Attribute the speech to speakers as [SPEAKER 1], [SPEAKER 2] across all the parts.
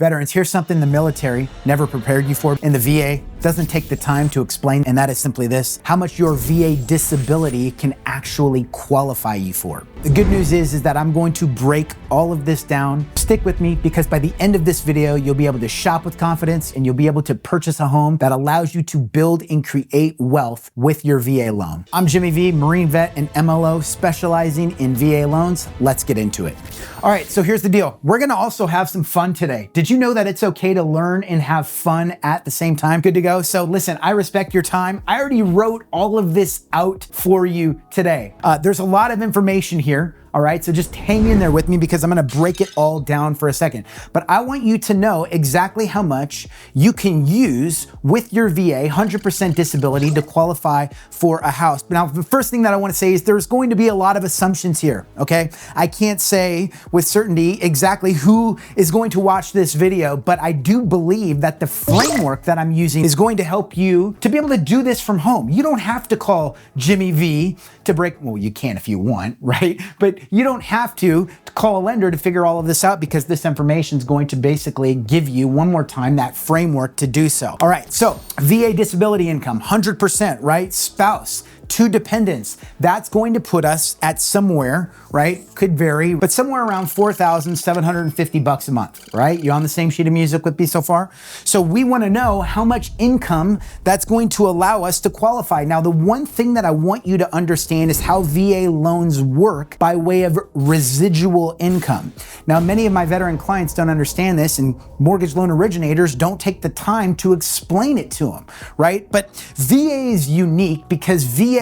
[SPEAKER 1] Veterans, here's something the military never prepared you for, and the VA doesn't take the time to explain, and that is simply this: how much your VA disability can actually qualify you for. The good news is that I'm going to break all of this down. Stick with me, because by the end of this video, you'll be able to shop with confidence and you'll be able to purchase a home that allows you to build and create wealth with your VA loan. I'm Jimmy V, Marine vet and MLO specializing in VA loans. Let's get into it. All right, so here's the deal. We're gonna also have some fun today. Did you know that it's okay to learn and have fun at the same time? Good to go. So listen, I respect your time. I already wrote all of this out for you today. There's a lot of information here. All right, so just hang in there with me, because I'm gonna break it all down for a second. But I want you to know exactly how much you can use with your VA 100% disability to qualify for a house. Now, the first thing that I wanna say is there's going to be a lot of assumptions here, okay? I can't say with certainty exactly who is going to watch this video, but I do believe that the framework that I'm using is going to help you to be able to do this from home. You don't have to call Jimmy V to break, well, you can if you want, right? But you don't have to call a lender to figure all of this out, because this information is going to basically give you, one more time, that framework to do so. All right, so VA disability income, 100%, right? Spouse, 2 dependents, that's going to put us at somewhere, right? Could vary, but somewhere around $4,750 a month, right? You on the same sheet of music with me so far? So we wanna know how much income that's going to allow us to qualify. Now, the one thing that I want you to understand is how VA loans work by way of residual income. Now, many of my veteran clients don't understand this, and mortgage loan originators don't take the time to explain it to them, right? But VA is unique because VA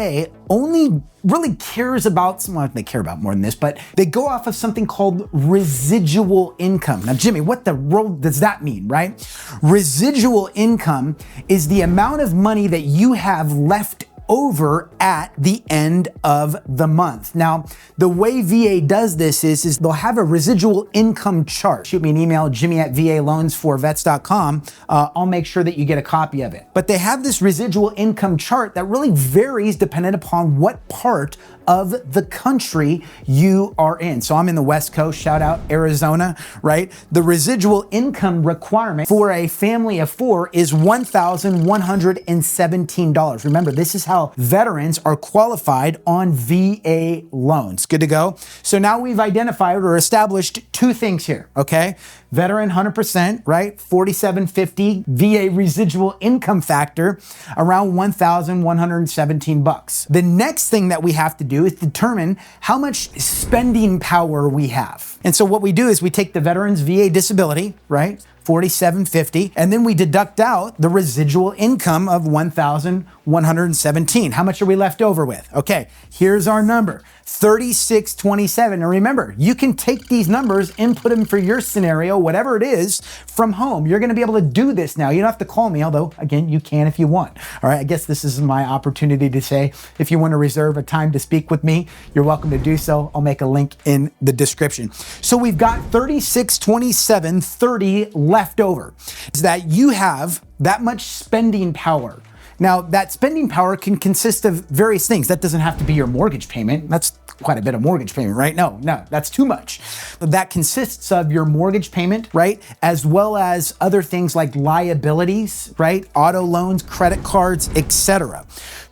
[SPEAKER 1] only really cares about, well, they care about more than this, but they go off of something called residual income. Now, Jimmy, what the world does that mean, right? Residual income is the amount of money that you have left over at the end of the month. Now, the way VA does this is they'll have a residual income chart. Shoot me an email, jimmy@valoans4vets.com. I'll make sure that you get a copy of it. But they have this residual income chart that really varies dependent upon what part of the country you are in. So I'm in the West Coast, shout out Arizona, right? The residual income requirement for a family of 4 is $1,117. Remember, this is how veterans are qualified on VA loans. Good to go. So now we've identified or established 2 things here, okay? Veteran 100%, right? 4,750 VA residual income factor, around $1,117. The next thing that we have to do is determine how much spending power we have. And so what we do is we take the veteran's VA disability, right? 4,750, and then we deduct out the residual income of 1,117. How much are we left over with? Okay, here's our number, 3627. And remember, you can take these numbers, input them for your scenario, whatever it is, from home. You're gonna be able to do this now. You don't have to call me, although again, you can if you want. All right, I guess this is my opportunity to say, if you want to reserve a time to speak with me, you're welcome to do so. I'll make a link in the description. So we've got 3627.30 left over. Is that you have that much spending power. Now, that spending power can consist of various things. That doesn't have to be your mortgage payment. That's quite a bit of mortgage payment, right? No, that's too much. That consists of your mortgage payment, right? As well as other things like liabilities, right? Auto loans, credit cards, etc.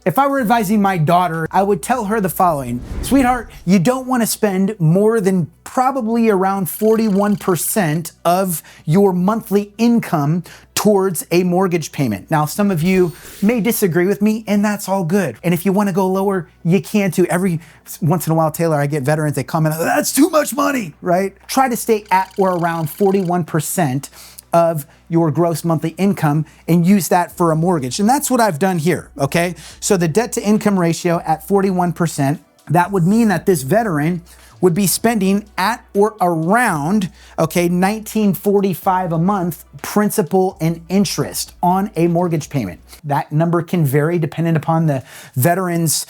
[SPEAKER 1] If I were advising my daughter, I would tell her the following: sweetheart, you don't want to spend more than probably around 41% of your monthly income towards a mortgage payment. Now, some of you may disagree with me, and that's all good. And if you want to go lower, you can too. Every once in a while, Taylor, I get veterans, they comment, that's too much money, right? Try to stay at or around 41% of your gross monthly income and use that for a mortgage. And that's what I've done here, okay? So the debt to income ratio at 41%, that would mean that this veteran would be spending at or around, okay, $1,945 a month principal and interest on a mortgage payment. That number can vary depending upon the veteran's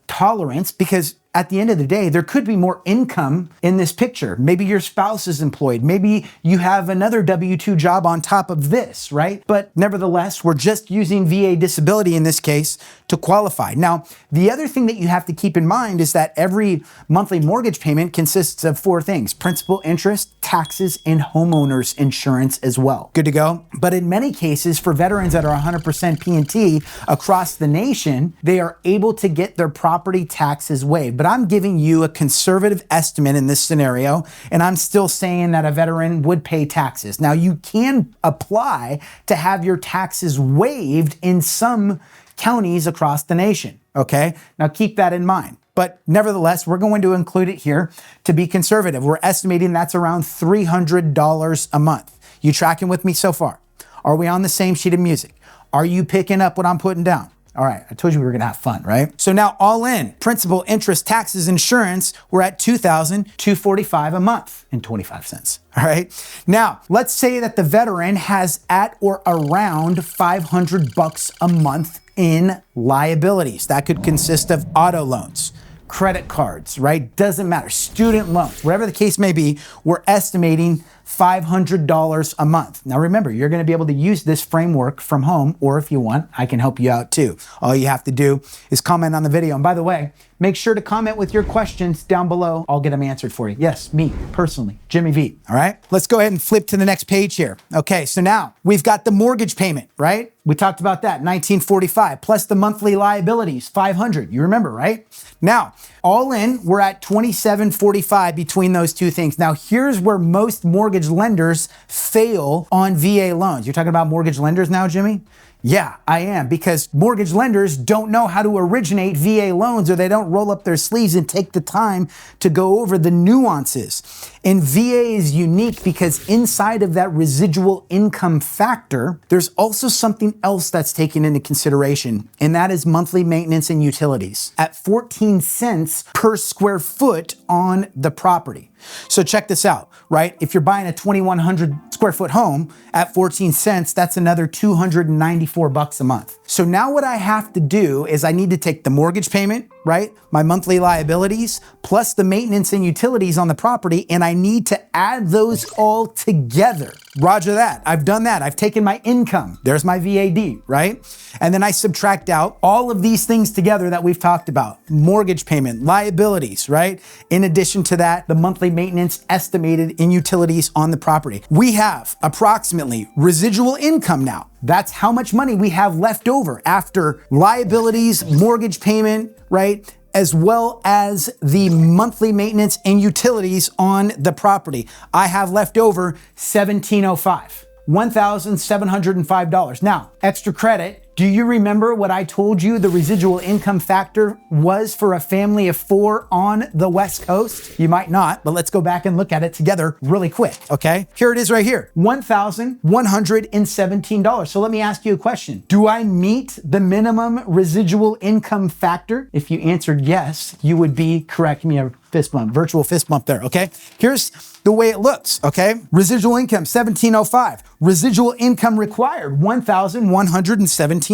[SPEAKER 1] tolerance, because at the end of the day, there could be more income in this picture. Maybe your spouse is employed. Maybe you have another W-2 job on top of this, right? But nevertheless, we're just using VA disability in this case to qualify. Now, the other thing that you have to keep in mind is that every monthly mortgage payment consists of 4 things: principal, interest, taxes, and homeowners insurance as well. Good to go? But in many cases, for veterans that are 100% P&T across the nation, they are able to get their property taxes waived. But I'm giving you a conservative estimate in this scenario, and I'm still saying that a veteran would pay taxes. Now, you can apply to have your taxes waived in some counties across the nation, okay? Now, keep that in mind. But nevertheless, we're going to include it here to be conservative. We're estimating that's around $300 a month. You tracking with me so far? Are we on the same sheet of music? Are you picking up what I'm putting down? All right, I told you we were gonna have fun, right? So now all in, principal, interest, taxes, insurance, we're at $2,245 a month and 25 cents. All right. Now, let's say that the veteran has at or around $500 a month in liabilities. That could consist of auto loans, credit cards, right? Doesn't matter. Student loans, whatever the case may be, we're estimating $500 a month. Now remember, you're going to be able to use this framework from home, or if you want, I can help you out too. All you have to do is comment on the video. And by the way, make sure to comment with your questions down below. I'll get them answered for you. Yes, me personally, Jimmy V. All right, let's go ahead and flip to the next page here. Okay, so now we've got the mortgage payment, right? We talked about that, $1,945, plus the monthly liabilities, $500. You remember, right? Now, all in, we're at $2,745 between those two things. Now, here's where most mortgage lenders fail on VA loans. You're talking about mortgage lenders now, Jimmy? Yeah, I am, because mortgage lenders don't know how to originate VA loans, or they don't roll up their sleeves and take the time to go over the nuances. And VA is unique because inside of that residual income factor, there's also something else that's taken into consideration, and that is monthly maintenance and utilities at 14 cents per square foot on the property. So check this out, right? If you're buying a 2,100 square foot home at 14 cents, that's another $294 a month. So now what I have to do is I need to take the mortgage payment, right? My monthly liabilities, plus the maintenance and utilities on the property, and I need to add those all together. Roger that. I've done that. I've taken my income. There's my VAD, right? And then I subtract out all of these things together that we've talked about. Mortgage payment, liabilities, right? In addition to that, the monthly maintenance estimated in utilities on the property. We have approximately residual income now. That's how much money we have left over after liabilities, mortgage payment, right? As well as the monthly maintenance and utilities on the property. I have left over $1,705, $1,705. Now, extra credit. Do you remember what I told you the residual income factor was for a family of 4 on the West Coast? You might not, but let's go back and look at it together really quick, okay? Here it is right here, $1,117. So let me ask you a question. Do I meet the minimum residual income factor? If you answered yes, you would be correct. Give me a fist bump, virtual fist bump there, okay? Here's the way it looks, okay? Residual income, $1,705. Residual income required, $1,117.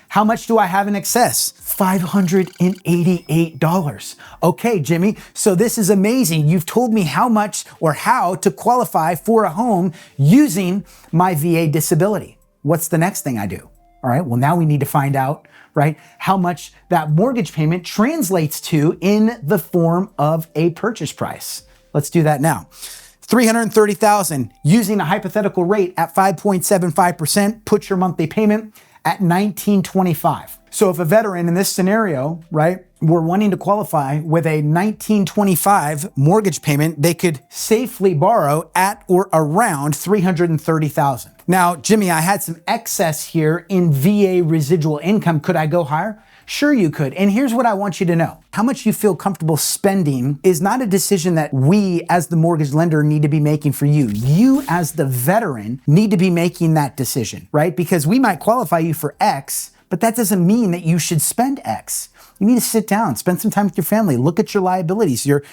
[SPEAKER 1] How much do I have in excess? $588. Okay, Jimmy, so this is amazing. You've told me how much or how to qualify for a home using my VA disability. What's the next thing I do? All right, well, now we need to find out, right, how much that mortgage payment translates to in the form of a purchase price. Let's do that now. $330,000 using a hypothetical rate at 5.75%, put your monthly payment at $1,925. So if a veteran in this scenario, right, were wanting to qualify with a $1,925 mortgage payment, they could safely borrow at or around $330,000. Now, Jimmy, I had some excess here in VA residual income. Could I go higher? Sure you could. And here's what I want you to know. How much you feel comfortable spending is not a decision that we as the mortgage lender need to be making for you. You as the veteran need to be making that decision, right? Because we might qualify you for X, but that doesn't mean that you should spend X. You need to sit down, spend some time with your family, look at your liabilities, your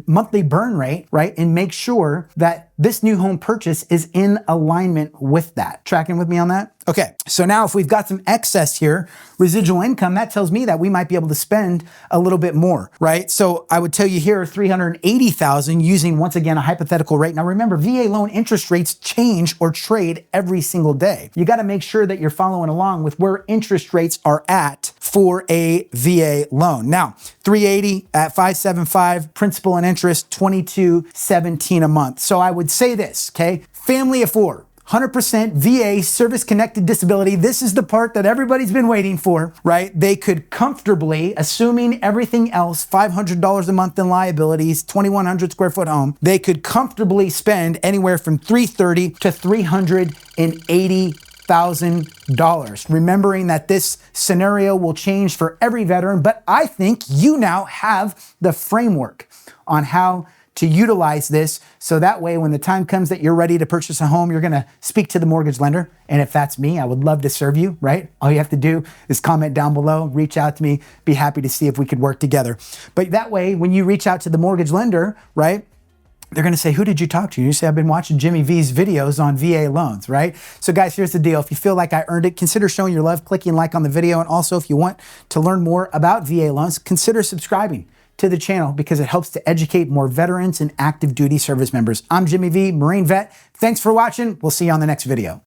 [SPEAKER 1] monthly burn rate, right? And make sure that this new home purchase is in alignment with that. Tracking with me on that? Okay, so now if we've got some excess here, residual income, that tells me that we might be able to spend a little bit more, right? So I would tell you here, $380,000 using, once again, a hypothetical rate. Now remember, VA loan interest rates change or trade every single day. You gotta make sure that you're following along with where interest rates are at for a VA loan. Now, 380 at 575, principal and interest, 2217 a month. So I would say this, okay? Family of four. 100% VA service-connected disability. This is the part that everybody's been waiting for, right? They could comfortably, assuming everything else, $500 a month in liabilities, 2,100 square foot home, they could comfortably spend anywhere from $330,000 to $380,000. Remembering that this scenario will change for every veteran, but I think you now have the framework on how to utilize this, so that way when the time comes that you're ready to purchase a home, you're gonna speak to the mortgage lender. And if that's me, I would love to serve you, right? All you have to do is comment down below, reach out to me, be happy to see if we could work together. But that way, when you reach out to the mortgage lender, right, they're gonna say, who did you talk to? You say, I've been watching Jimmy V's videos on VA loans, right? So guys, here's the deal. If you feel like I earned it, consider showing your love, clicking like on the video. And also, if you want to learn more about VA loans, consider subscribing to the channel because it helps to educate more veterans and active duty service members. I'm Jimmy V, Marine vet. Thanks for watching. We'll see you on the next video.